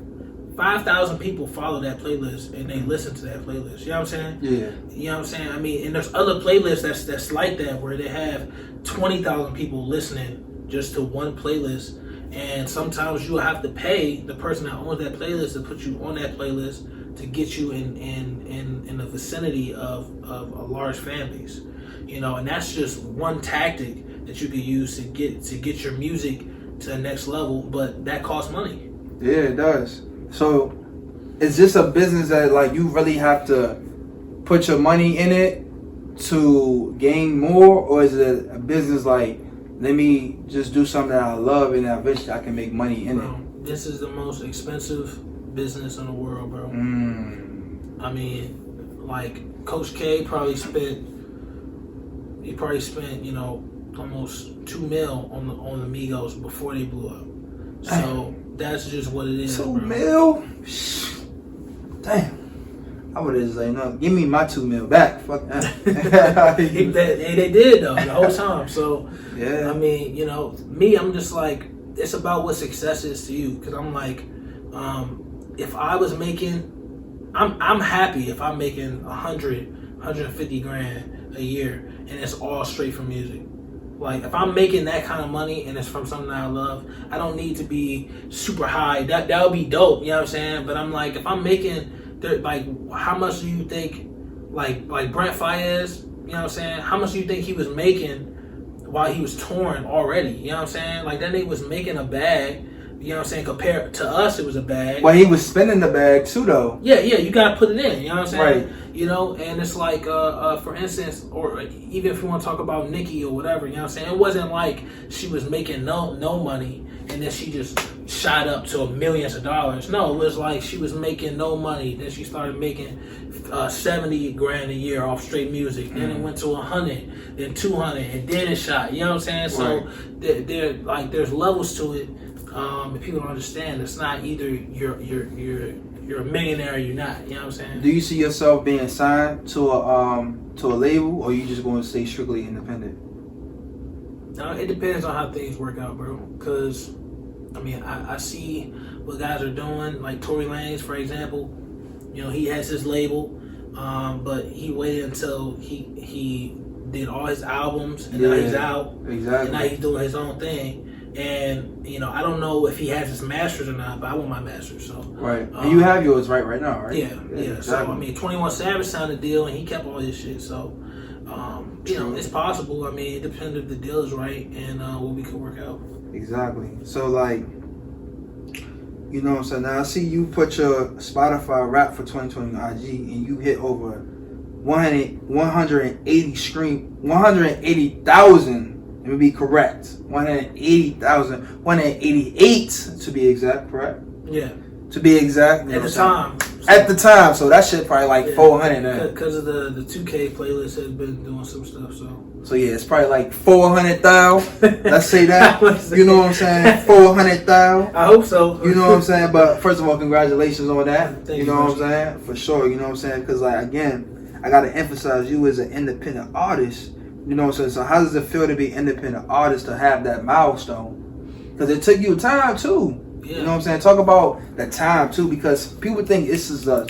5,000 people follow that playlist and they listen to that playlist. You know what I'm saying? Yeah. You know what I'm saying? I mean, and there's other playlists that's like that where they have 20,000 people listening just to one playlist, and sometimes you'll have to pay the person that owns that playlist to put you on that playlist to get you in the vicinity of large families. You know, and that's just one tactic that you could use to get your music to the next level, but that costs money. Yeah, it does. So, is this a business that like you really have to put your money in it to gain more, or is it a business like, let me just do something that I love and eventually I can make money in it? This is the most expensive business in the world, bro. I mean, like, Coach K probably spent, you know, almost $2 million on the Migos before they blew up. So that's just what it is. $2 million? Damn. I would have just like, no, give me my $2 million back. Fuck that. they did though the whole time. So yeah. I mean, you know, me, I'm just like, it's about what success is to you. Because I'm like, if I was making, I'm happy if I'm making 150 grand a year and it's all straight from music. Like, if I'm making that kind of money and it's from something that I love, I don't need to be super high. That would be dope, you know what I'm saying? But I'm like, if I'm making, like, how much do you think, like Brent Fayez, you know what I'm saying? How much do you think he was making while he was touring already? You know what I'm saying? Like, that nigga was making a bag. You know what I'm saying? Compared to us, it was a bag. Well, he was spending the bag too, though. Yeah, you gotta put it in. You know what I'm saying? Right. You know, and it's like, for instance, or even if you want to talk about Nicki or whatever, you know what I'm saying? It wasn't like she was making no money and then she just shot up to millions of dollars. No, it was like she was making no money. Then she started making 70 grand a year off straight music. Then it went to 100, then 200, and then it shot. You know what I'm saying? So there's levels to it. If people don't understand, it's not either you're a millionaire or you're not. You know what I'm saying? Do you see yourself being signed to a label, or you just going to stay strictly independent? No, it depends on how things work out, bro. Because I mean, I see what guys are doing, like Tory Lanez, for example. You know, he has his label, but he waited until he did all his albums, and now he's out. Exactly. And now he's doing his own thing. And, you know, I don't know if he has his masters or not, but I want my masters. So right. And you have yours right now, right? Yeah. Exactly. So, I mean, 21 Savage signed a deal, and he kept all his shit. So, you know, it's possible. I mean, it depends if the deal is right and what we can work out. Exactly. So, like, you know what I'm saying? Now, I see you put your Spotify rap for 2020 on IG, and you hit over 180,000. Let me be correct. 180,000. 188 to be exact, correct? Yeah. To be exact. At the time. At the time. So that shit probably like 400 now. Because of the 2K playlist has been doing some stuff, so yeah, it's probably like 400,000. Let's say that. You know what I'm saying? 400,000. I hope so. You know what I'm saying? But first of all, congratulations on that. Thank you know what I'm saying? For sure. You know what I'm saying? Because, like, again, I got to emphasize you as an independent artist. You know what I'm saying? So how does it feel to be an independent artist to have that milestone? Because it took you time too. Yeah. You know what I'm saying? Talk about the time too, because people think this is a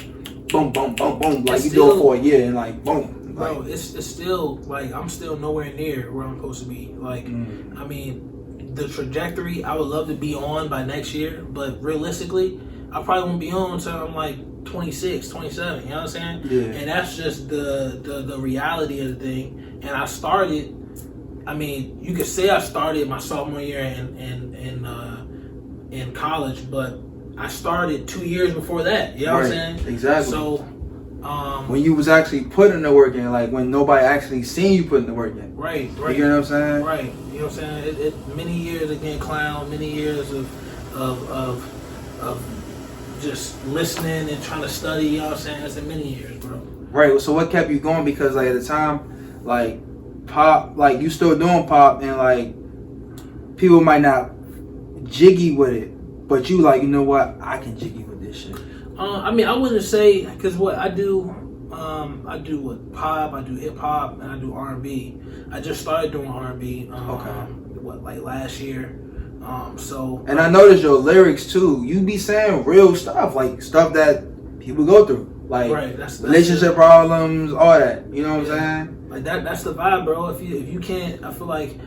boom, boom, boom, boom. Like, you do it for a year and like boom. Bro, it's still like I'm still nowhere near where I'm supposed to be. Like, I mean, the trajectory I would love to be on by next year, but realistically, I probably won't be on until I'm like 26, 27. You know what I'm saying? Yeah. And that's just the reality of the thing. And I started. I mean, you could say I started my sophomore year in college, but I started 2 years before that. You know what I'm saying? Exactly. So, when you was actually putting the work in, like when nobody actually seen you putting the work in. Right. You know what I'm saying? Right. You You know what I'm saying? Many years of getting clowned, many years of just listening and trying to study. You know what I'm saying? It's many years, bro. Right. So what kept you going? Because like at the time, like pop, like you still doing pop, and like people might not jiggy with it, but you like, you know what? I can jiggy with this shit. I mean, I wouldn't say, because what I do what pop, I do hip hop, and I do R&B. I just started doing R&B. Like last year. And I noticed your lyrics too. You be saying real stuff, like stuff that people go through, like that's relationship problems, all that. You know what I'm saying? Like that's the vibe, bro. If you can't, I feel like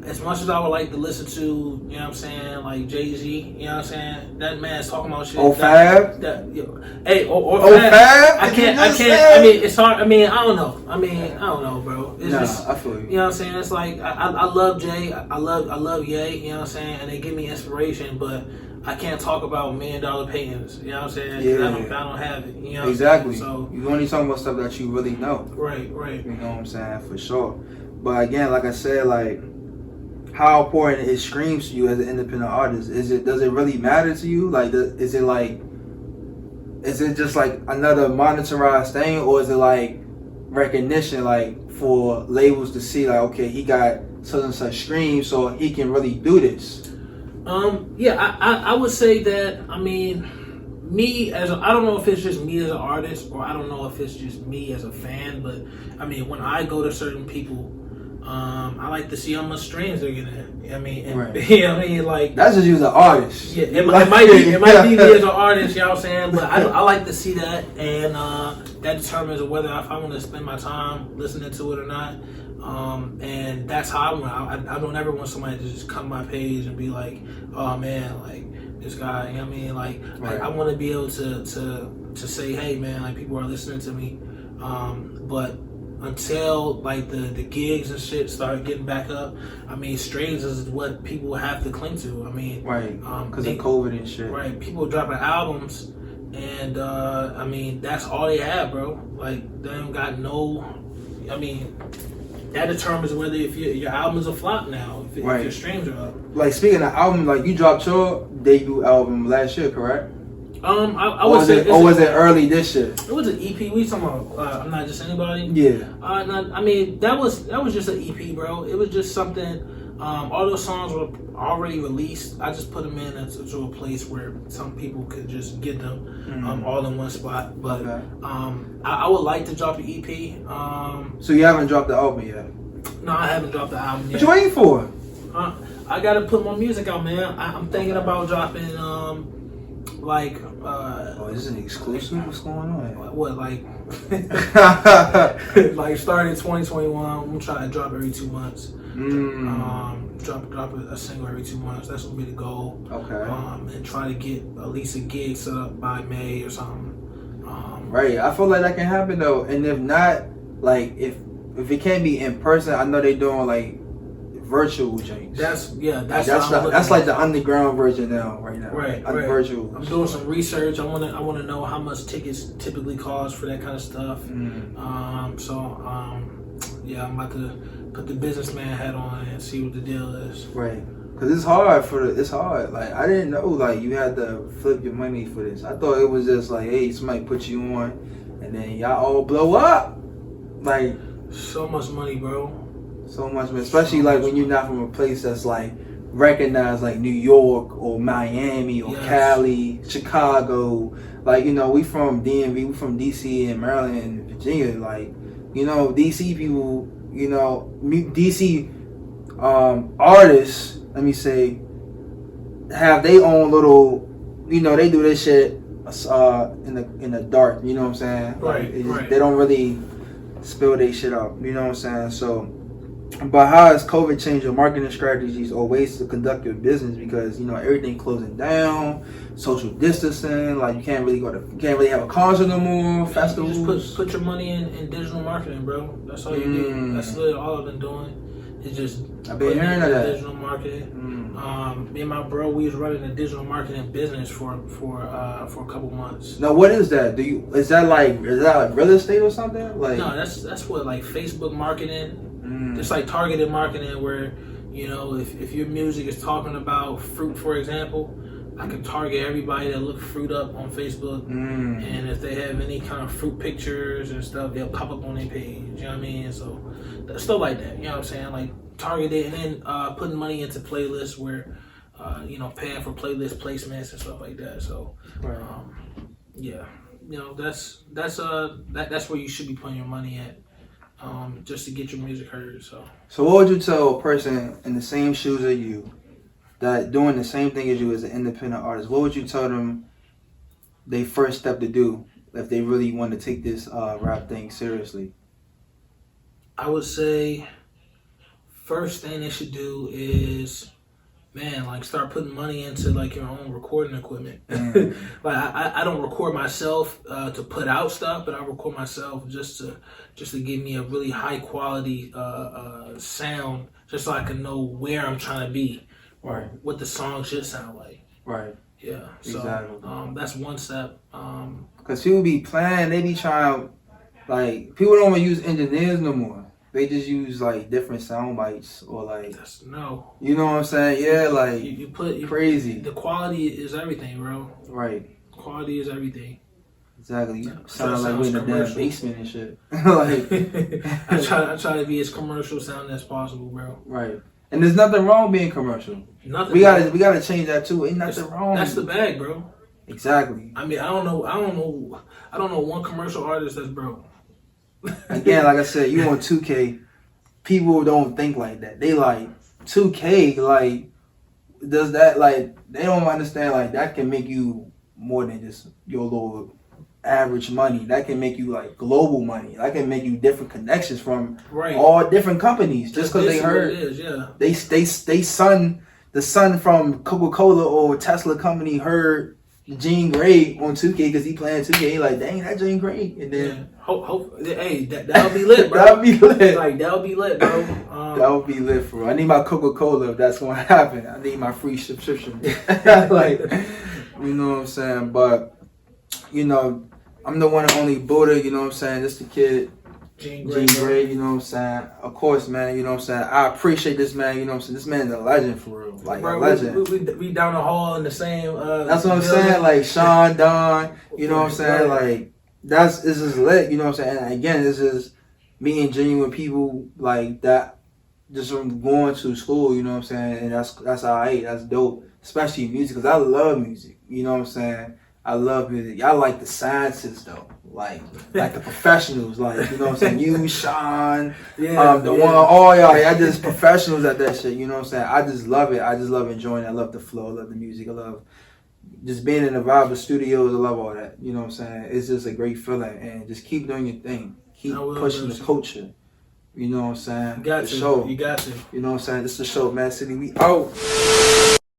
as much as I would like to listen to, you know what I'm saying, like Jay-Z, you know what I'm saying, that man's talking about shit. Fab? Hey, or Fab? I can't. I mean, it's hard. I mean, I don't know, bro. It's just, I feel you. You know what I'm saying? It's like I love Jay, I love Ye, you know what I'm saying, and they give me inspiration, but I can't talk about $1 million paintings. You know what I'm saying? Yeah. I don't have it. You know Exactly. So you only talking about stuff that you really know. Right. You know what I'm saying? For sure. But again, like I said, like, how important it screams to you as an independent artist? Does it really matter to you? Like, is it just like another monetized thing, or is it like recognition, like for labels to see, like, okay, he got such and such streams, so he can really do this? Yeah, I would say that. I mean, I don't know if it's just me as an artist, or I don't know if it's just me as a fan, but I mean, when I go to certain people, I like to see how much streams they're getting. I mean, you know what I mean, like, that's just you as an artist. Yeah, it might be me as an artist. You know what I'm saying? But I like to see that, and that determines whether if I want to spend my time listening to it or not. And that's how I want. I don't ever want somebody to just come to my page and be like, "Oh man, like this guy." You know what I mean? Like I want to be able to say, "Hey man, like people are listening to me." But until like the gigs and shit start getting back up, I mean, streams is what people have to cling to. I mean, because of COVID and shit. Right, people dropping albums, and I mean that's all they have, bro. Like they don't got no. I mean, that determines whether if your album is a flop now, if your streams are up. Like speaking of album, like you dropped your debut album last year, correct? I would say, or was it early this year? It was an EP. We talking about I'm Not Just Anybody. Yeah. I mean that was just an EP, bro. It was just something. All those songs were already released. I just put them into a place where some people could just get them all in one spot. But I would like to drop an EP. So you haven't dropped the album yet? No, I haven't dropped the album yet. What you waiting for? I gotta put my music out, man. I'm thinking about dropping is this an exclusive? What's going on? What, like like starting 2021, I'm trying to drop every 2 months. Drop a single every 2 months. That's gonna be the goal. Okay. And try to get at least a gig set up by May or something. Right. I feel like that can happen though. And if not, like if it can't be in person, I know they doing like virtual things. That's like the underground version now, right now. Right. Virtual. I'm doing some research. I wanna know how much tickets typically cost for that kind of stuff. Yeah, I'm about to put the businessman hat on and see what the deal is. Right. Cause it's hard. Like I didn't know like you had to flip your money for this. I thought it was just like, hey, somebody put you on, and then y'all all blow up. Like so much money, bro. So much, man. Especially like when you're not from a place that's like recognized, like New York or Miami or Cali, Chicago. Like, you know, we from DMV, we from DC and Maryland and Virginia. Like, you know, DC people, you know, DC artists, let me say, have their own little, you know, they do this shit in the dark. You know what I'm saying? Right. They don't really spill their shit out. You know what I'm saying? So. But how has COVID changed your marketing strategies or ways to conduct your business? Because, you know, everything closing down, social distancing, like you can't really have a concert no more, festivals. You just put your money in digital marketing, bro. That's all you do. That's literally all I've been doing. It's just I've been hearing of that. Digital marketing. Me and my bro, we was running a digital marketing business for a couple months. Now, what is that? Is that like real estate or something? Like no, that's what like Facebook marketing. It's like targeted marketing where You know, if your music is talking about fruit, for example, I can target everybody that look fruit up on Facebook, and if they have any kind of fruit pictures and stuff, they'll pop up on their page. You know what I mean? So stuff like that. You know what I'm saying? Like target it, and then putting money into playlists where, you know, paying for playlist placements and stuff like that. So, yeah, you know, that's where you should be putting your money at, just to get your music heard. So what would you tell a person in the same shoes as you, that doing the same thing as you as an independent artist? What would you tell them they first step to do if they really want to take this rap thing seriously? I would say first thing they should do is, man, like start putting money into like your own recording equipment. Like I don't record myself to put out stuff, but I record myself just to give me a really high quality sound, just so I can know where I'm trying to be. Right. What the song should sound like. Right. Yeah. So Exactly. that's one step. Because people be playing, they be trying, like, people don't want to use engineers no more. They just use like different sound bites or like, no. You know what I'm saying? Yeah, like you put crazy. The quality is everything, bro. Right. Quality is everything. Exactly. Yeah, Sound like we're in the damn basement and shit. Like I try to be as commercial sounding as possible, bro. Right. And there's nothing wrong being commercial. Nothing. We gotta change that too. Ain't nothing wrong. That's the bag, bro. Exactly. I mean, I don't know one commercial artist that's broke. Again, like I said, you on 2K, people don't think like that. They like 2K, like does that, like they don't understand like that can make you more than just your little average money. That can make you like global money. That can make you different connections from all different companies just because they heard the son from Coca-Cola or Tesla company heard Gene Gray on 2K because he playing 2K. He like, dang, that Gene Gray. And then hey, that'll be lit, bro. That'll be lit. Like that'll be lit, bro. That would be lit, bro. I need my Coca-Cola if that's gonna happen. I need my free subscription. Like, you know what I'm saying? But you know, I'm the one and only Buddha, you know what I'm saying? This the kid, Gene Gray, you know what I'm saying? Of course, man, you know what I'm saying? I appreciate this man, you know what I'm saying? This man's a legend for real. Like, bro, a legend. We down the hall in the same that's what I'm saying, like Sean, Don, you know what I'm saying? Like, this is lit, you know what I'm saying? And again, this is me and genuine people like that just from going to school, you know what I'm saying? And that's alright, that's dope. Especially music, because I love music, you know what I'm saying? I love music. Y'all like the sciences though, like the professionals, like you know what I'm saying. You, Sean, all y'all just professionals at that shit. You know what I'm saying. I just love it. I just love enjoying it. I love the flow. I love the music. I love just being in the vibe of studios. I love all that. You know what I'm saying. It's just a great feeling, and just keep doing your thing. Keep pushing the culture. You know what I'm saying. You got to. You got to. You know what I'm saying. This is the show, MADD City. We out.